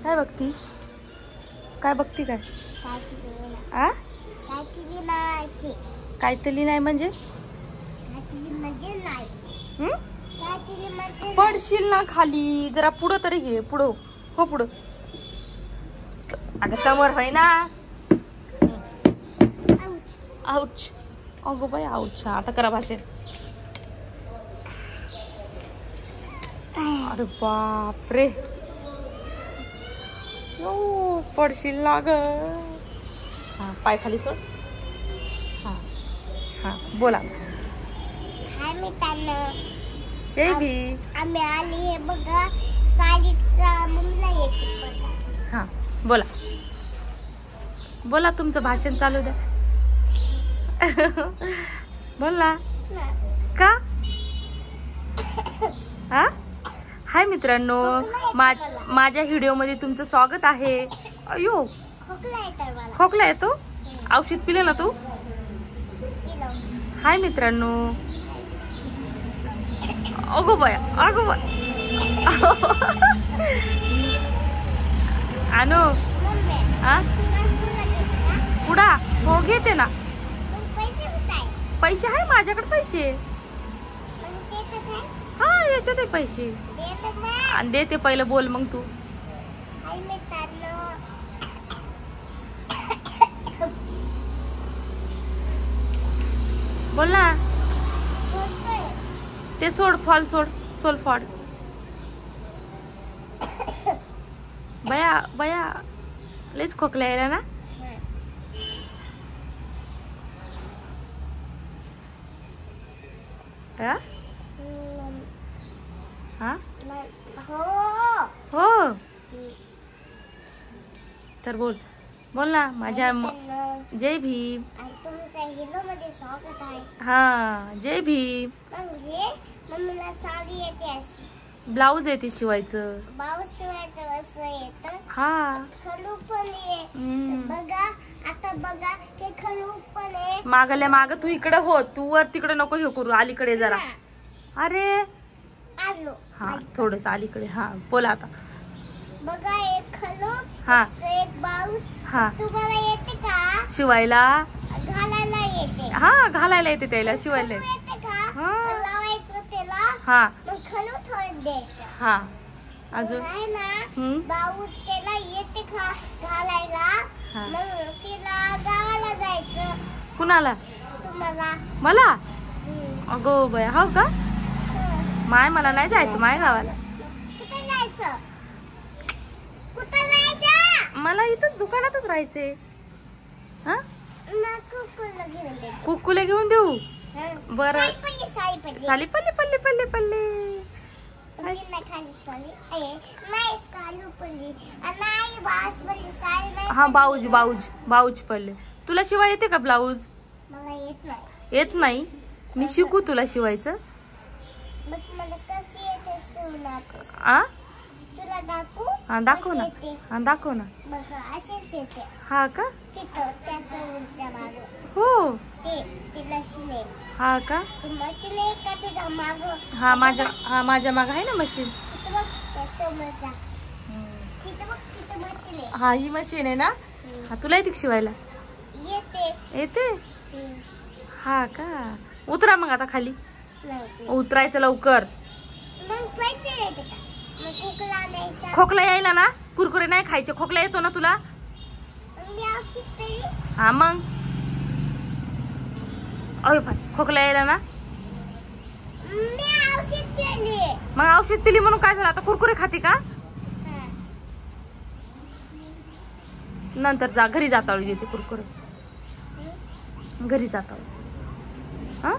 काय बघती? काय बघती काय? आ? काहीतरी नाही म्हणजे? पडशील ना खाली. जरा पुढं तरी घे. पुढं हो पुढं. अगं समोर होय ना. आउच. अगो बाई आउच. आता करा भाषण. अरे बापरे. पडशील ना ग. हा पाय खाली सोड. हा हा बोला. हाय मित्रांनो. जय भी. आम्ही आली हे बघा साडीचा मुलगा येते बघा. हा बोला. बोला तुमचं भाषण चालू द्या. बोला. का? हा हाय मित्रांनो. माझ्या व्हिडिओ मध्ये तुमचं स्वागत आहे. अयो खोकला येतो. औषध पिले ना तू? हाय मित्रांनो. अगो बाय अगो बाय. आणू हा पुडा हो घेते ना. पैसे आहे माझ्याकडे. पैसे हा याच्यात आहे पैसे. आणि देते पहिलं. बोल मग तू. बोल ना. ते सोड. फॉल सोड. सोल फॉड. बया बया लईच खोकला यायला ना. हा हो तर बोल. बोल ना. माझ्या जय भीम. तुमच्या हिरो मध्ये स्वागत आहे. हा जय भीम. मम्मीला साडी येते. ब्लाऊज येते शिवायचं. ब्लाऊज शिवायचं असं येतं. हा खलू पण आहे बघा. आता बघा ते खलू पण आहे. मागल्या माग तू इकडे हो. तू वर तिकडे नको हे करू. अलीकडे जरा. अरे आलो. हा थोडस अलीकडे. हा बोला आता. बघा एक खलू. हा एक ब्लाऊज. हा तुम्हाला येते का शिवायला? घालायला येते. हा घालायला येते त्याला. शिवायला येते का? हा लावायचं त्याला. हा मग खलू ठेवून द्यायचं. हा अजून आहे ना ब्लाऊज त्याला येते का घालायला? मग तिला गावाला जायचं. कुणाला? तुम्हाला. मला? अगो बाय हो का? माय मला नाही जायचं माय गावाला. कुठे जायचं? कुठे जायचं? मला इथं दुकानातच राहायचे. हा कुक्कुला घेऊन देऊ. बरं साली पल्ले पल्ले पल्ले पल्ले. हा बाऊज बाऊज बाऊज पडले. तुला शिवाय येते का ब्लाऊज? मला येत नाही. येत नाही. मी शिकू तुला शिवायचं. मला कशी येते शिवणार? आ तुला दाखवू? हा दाखव ना. हा दाखव ना. बघा अशीच येते. हा का? तिथं त्या समोरच्या मागे. हो तिला शिने. हा का? मशीन आहे का तुझ्या माग? हा माझ्या माग आहे ना मशीन. तिथं बघ त्या समोरच्या. तिथं बघ तिथं मशीन आहे. हा ही मशीन आहे ना. हा तुला येते शिवायला? येते. येते. हा का? उतरा मग आता खाली. उतरायचं लवकर. मग पैसे येते का? मग खोकला नाही. खोकला यायला ना. कुरकुरे नाही खायचे. खोकला येतो ना तुला? मी औषध पेली. हा मग अरे भाई खोकला यायला ना. मी औषध पेली. मग औषध पिली म्हणून काय झालं? आता कुरकुरे खाते का? नंतर जा घरी जातावळी देते कुरकुरे. घरी जातावळी. हा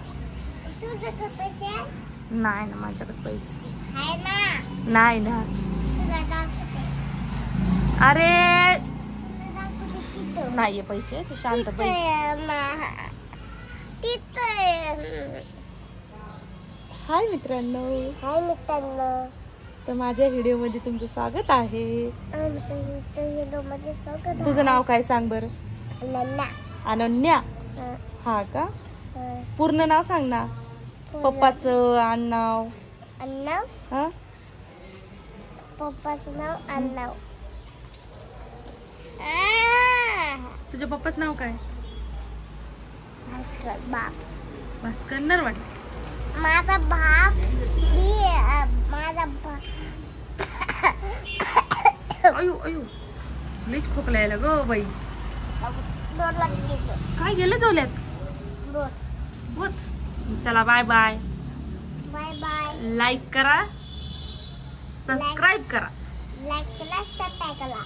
तुझ्याकडे पैसे आहे? नाही ना माझ्याकडे पैसे आहे ना. नाही ना. तुला दाखवते. अरे तुला दाखवते तिथं. नाहीये पैसे. तू शांत पैसे. हाय मित्रांनो. हाय मित्रांनो. तर माझ्या व्हिडिओ मध्ये तुमचं स्वागत आहे. आमच्या व्हिडिओ मध्ये स्वागत आहे. तुझं नाव काय सांग बरं? अनन्या. अनन्या. हा का? पूर्ण नाव सांग ना. पप्पाचं आडनाव. अण्णाव. हा पप्पाचं नाव अण्णाव. तुमच्या पप्पाचं नाव काय? भास्कर बाप. भास्कर नरवाडे. माझा बाप माझा बाप. अयो अयो लईच खोकला यायला ग बाई. दोनला गेलो. काय गेलं जोल्यात? बोट. बोट. चला bye bye. Bye bye. Like करा, सबस्क्राईब करा. लाईक केला, सबस्क्राईब करा.